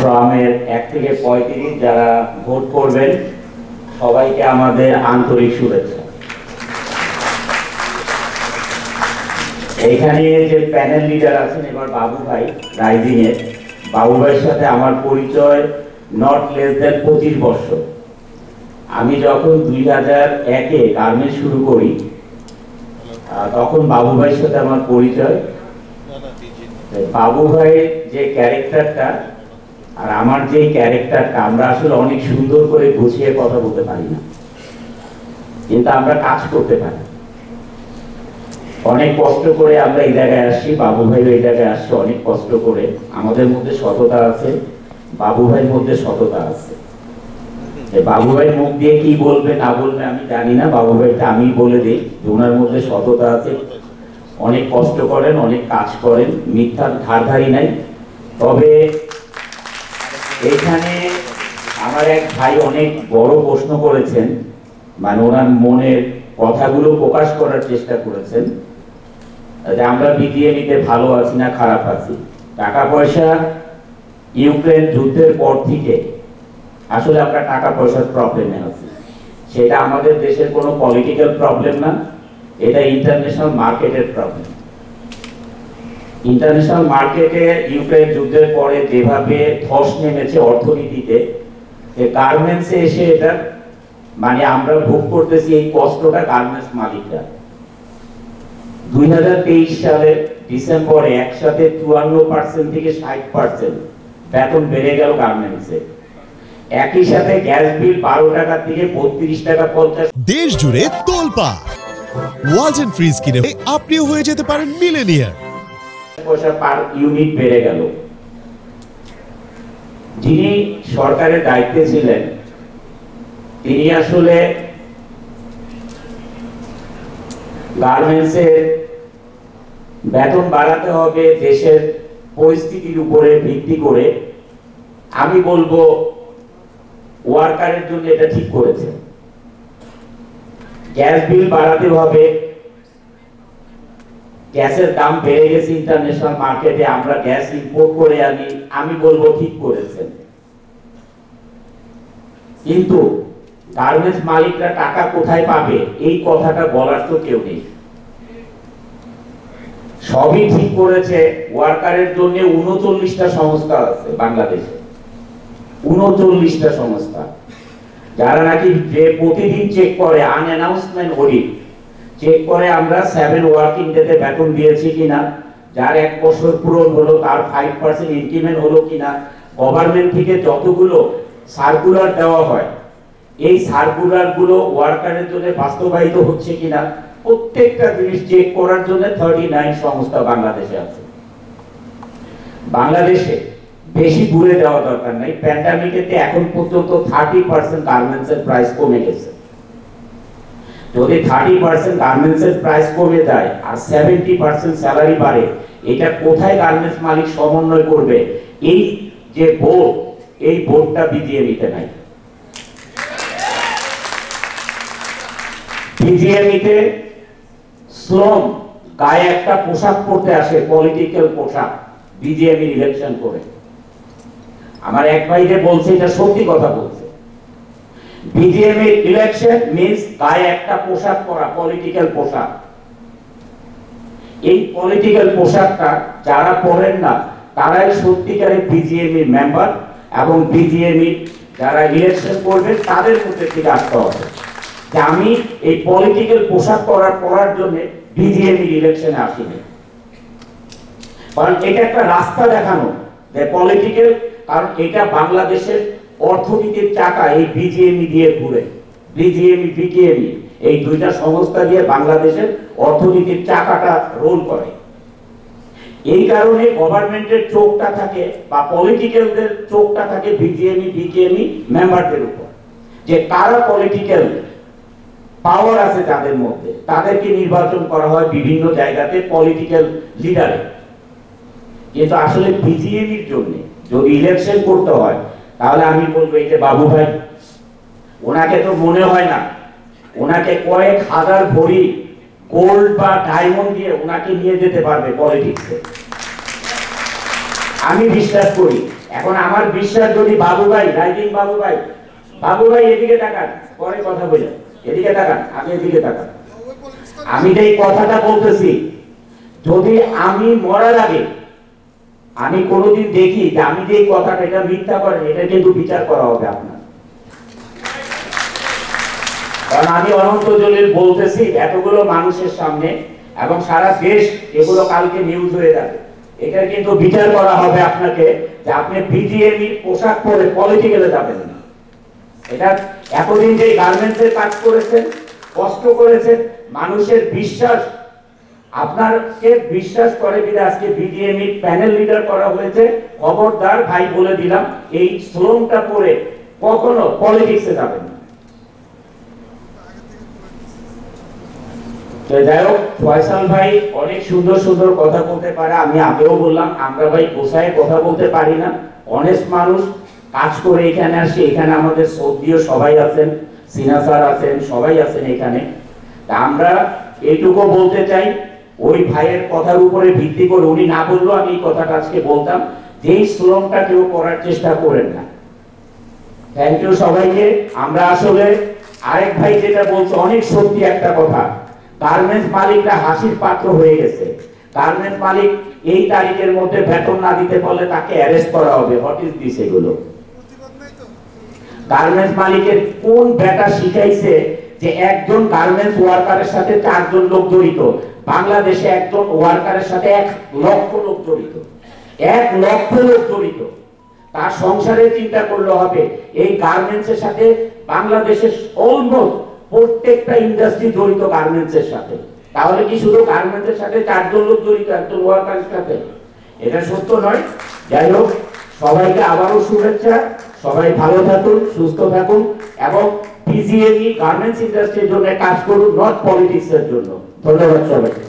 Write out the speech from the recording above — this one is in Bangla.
গ্রামের 1 থেকে 35 যারা ভোট করবেন সবাইকে আমাদের আন্তরিক শুভেচ্ছা। এখানে যে প্যানেল লিডার আছেন এবার বাবু ভাই রাইজিং এর, বাবু ভাইয়ের সাথে আমার পরিচয় নট লেস দেন 25 বছর। আমি যখন 2001-এ গার্মেন্টস শুরু করি তখন বাবু ভাইয়ের সাথে আমার পরিচয়। বাবু ভাইয়ের যে ক্যারেক্টারটা আর আমার যে ক্যারেক্টারটা আমরা আসলে অনেক সুন্দর করে গুছিয়ে কথা বলতে পারি না, কিন্তু আমরা কাজ করতে পারি। অনেক কষ্ট করে আমরা এই জায়গায় আসছি, বাবু ভাই এই জায়গায় আসছে অনেক কষ্ট করে। আমাদের মধ্যে সততা আছে, বাবু ভাইয়ের মধ্যে সততা আছে। বাবু ভাই মুখ দিয়ে কি বলবে না বলবে আমি জানি না, বাবু ভাইটা আমি বলে দিই যে ওনার মধ্যে সততা আছে, অনেক কষ্ট করেন, অনেক কাজ করেন, মিথ্যার ধারধারি নাই। তবে এখানে আমার এক ভাই অনেক বড় প্রশ্ন করেছেন, মানে ওনার মনের কথাগুলো প্রকাশ করার চেষ্টা করেছেন যে আমরা বিজিএমইতে ভালো আছি না খারাপ আছি। টাকা পয়সা ইউক্রেন যুদ্ধের পর থেকে আসলে আমরা টাকা পয়সার প্রবলেমে আছি। সেটা আমাদের দেশের কোনো পলিটিক্যাল প্রবলেম না, এটা ইন্টারন্যাশনাল মার্কেটের প্রবলেম। ইন্টারন্যাশনাল মার্কেটে ইউক্রেন যুদ্ধের পরে যেভাবে ধস নেমেছে অর্থনীতিতে, গার্মেন্টসে এসে এটা মানে আমরা ভোগ করতেছি এই কষ্টটা গার্মেন্টস মালিকরা। 2023 সালে ডিসেম্বরে একসাথে 54% থেকে 60% বেতন বেড়ে গেল গার্মেন্টসে। একই সাথে গ্যাস বিল 12 টাকা থেকে 32 টাকা 50। দেশ জুড়ে তোলপাড় ওয়ালটন এন্ড ফ্রিজ কিনে আপনিও হয়ে যেতে পারেন মিলেনিয়ার। পয়সা পার ইউনিট বেড়ে গেল। যিনি সরকারের দায়িত্বে ছিলেন তিনি আসলে গার্মেন্টসের বেতন বাড়াতে হবে দেশের পরিস্থিতির উপরে ভিত্তি করে। আমি বলবো ওয়ার্কারের জন্য এটা ঠিক করেছে। গ্যাস বিল বাড়াতে হবে, গ্যাসের দাম বেড়ে গেছে ইন্টারন্যাশনাল মার্কেটে, আমরা গ্যাস ইম্পোর্ট করে আনি, আমি বলবো ঠিক করেছেন। কিন্তু গার্মেন্টস মালিকরা টাকা কোথায় পাবে এই কথাটা বলার তো কেউ নেই। সবই ঠিক করেছে। ওয়ার্কারের জন্য 39টা সংস্থা আছে বাংলাদেশে, 39টা সংস্থা যারা নাকি যে প্রতিদিন চেক করে, আনঅ্যানাউন্সমেন্ট অডিট চেক করে আমরা 7 ওয়ার্কিং ডেতে বেতন দিয়েছি কিনা, যার 1 বছর পূরণ হলো তার 5% ইনক্রিমেন্ট হলো কিনা, গভর্নমেন্ট থেকে যতগুলো সার্কুলার দেওয়া হয় এই সার্কুলার গুলো ওয়ার্কারের জন্য বাস্তবায়িত হচ্ছে কিনা, প্রত্যেকটা জিনিস চেক করার জন্য 39 সংস্থা বাংলাদেশে আছে। বাংলাদেশে বেশি দূরে যাওয়া দরকার নাই, প্যান্ডামিকেতে এখন পর্যন্ত 30% গার্মেন্টসের প্রাইস কমে গেছে। যদি 30% গার্মেন্টসের প্রাইস কমে যায় আর 70% স্যালারি বাড়ে, এটা কোথায় গার্মেন্টস মালিক সমন্বয় করবে? এই যে বোর্ড, এই বোর্ডটা বিজিএমইতে নাই। বিজিএমইতে শ্রম গায়ে একটা পোশাক পরতে আসে, পলিটিক্যাল পোশাক, বিজিএমই ইলেকশন করে। আমার এক ভাই যে বলছে এটা সত্যি কথা বলছে। বিজিএমই ইলেকশন মিন্স গায়ে একটা পোশাক পরা, পলিটিক্যাল পোশাক। এই পলিটিক্যাল পোশাকটা যারা পরেন না তারাই সত্যিকারের বিজিএমই মেম্বার, এবং বিজিএমই যারা ইলেকশন করবে তাদের মধ্যে থেকে আসতে হবে যে আমি এই পলিটিক্যাল পোশাক পরার জন্য বিজিএমই ইলেকশনে আসিনি। কারণ এটা একটা রাস্তা দেখানো যে পলিটিক্যাল, কারণ এটা বাংলাদেশের অর্থনীতির চাকা এই বিজিএমই দিয়ে ঘুরে। বিজিএমই বিকেএমই এই দুইটা সংস্থা দিয়ে বাংলাদেশের অর্থনীতির চাকাটা রোল করে। এই কারণে গভর্নমেন্টের চোখটা থাকে বা পলিটিক্যালদের চোখটা থাকে বিজিএমই বিকেএমই মেম্বারদের উপর, যে কারা পলিটিক্যাল পাওয়ার আছে তাদের মধ্যে, তাদেরকে নির্বাচন করা হয় বিভিন্ন জায়গাতে পলিটিক্যাল লিডারে। কিন্তু আসলে বিজিএমইর জন্য যদি ইলেকশন করতে হয় তাহলে আমি বলবো এই যে বাবু ভাই, ওনাকে তো মনে হয় না ওনাকে কয়েক হাজার ভরি গোল্ড বা ডায়মন্ড দিয়ে ওনাকে নিয়ে যেতে পারবে পলিটিক্সে। আমি বিশ্বাস করি এখন আমার বিশ্বাস যদি বাবু ভাই রাইজিং বাবু ভাই এদিকে তাকান, পরে কথা বলে এদিকে তাকান, আমি এদিকে তাকান। আমি যে কথাটা বলতেছি, যদি আমি মরার আগে আমি কোনোদিন দেখি যে আমি যে কথাটা এটা মিথ্যা করেন, এটা কিন্তু বিচার করা হবে আপনার। কারণ আমি অনন্ত জলিল বলতেছি এতগুলো মানুষের সামনে এবং সারা দেশ এগুলো কালকে নিউজ হয়ে যাবে, এটা কিন্তু বিচার করা হবে আপনাকে যে আপনি বিজিএমই পোশাক পরে পলিটিক্যালে যাবেন না। এটা এতদিন যে গার্মেন্টসের কাজ করেছেন, কষ্ট করেছেন, মানুষের বিশ্বাস আপনাকে বিশ্বাস করে দিলে আজকে বিজিএমই প্যানেল লিডার করা হয়েছে। খবরদার ভাই বলে দিলাম, এই শ্লোকটা পরে কখনো পলিটিক্সে যাবেন না। যাই হোক, ফয়সাল ভাই অনেক সুন্দর সুন্দর কথা বলতে পারে। আমি আগেও বললাম, আমরা ভাই গোসায় কথা বলতে পারি না, অনেস্ট মানুষ, কাজ করে এখানে আসি। এখানে আমাদের সৌদিও সবাই আছেন, সিনা স্যার আছেন, সবাই আছেন এখানে। আমরা এইটুকু বলতে চাই, ওই ভাইয়ের কথার উপরে ভিত্তি করে উনি না বললেও আমি এই কথাটা আজকে বলতাম, যে এই শ্রমটা কেউ করার চেষ্টা করেন না। থ্যাংক ইউ সবাইকে। আমরা আসলে আরেক ভাই যেটা বলছে অনেক সত্যি একটা কথা, গার্মেন্টস মালিকরা হাসির পাত্র হয়ে গেছে। গার্মেন্টস মালিক এই তারিখের মধ্যে বেতন না দিতে পারলে তাকে অ্যারেস্ট করা হবে। What is this? এগুলো গার্মেন্টস মালিকের কোন বেটা শিখাইছে যে একজন গার্মেন্টস ওয়ার্কারের সাথে 4 জন লোক জড়িত? বাংলাদেশে একজন ওয়ার্কারের সাথে 1 লক্ষ লোক জড়িত, 1 লক্ষ লোক জড়িত। তার সংসারে চিন্তা করলে হবে। এই গার্মেন্টসের সাথে বাংলাদেশের অলমোস্ট প্রত্যেকটা ইন্ডাস্ট্রি জড়িত গার্মেন্টসের সাথে। তাহলে কি শুধু গার্মেন্টসের সাথে 4 জন লোক জড়িত একজন ওয়ার্কারের সাথে? এটা সত্য নয়। যাই হোক, সবাইকে আবারও শুভেচ্ছা। সবাই ভালো থাকুন, সুস্থ থাকুন এবং বিজিএমই গার্মেন্টস ইন্ডাস্ট্রির জন্য কাজ করুন, নট পলিটিক্সের জন্য। ধন্যবাদ সবাইকে।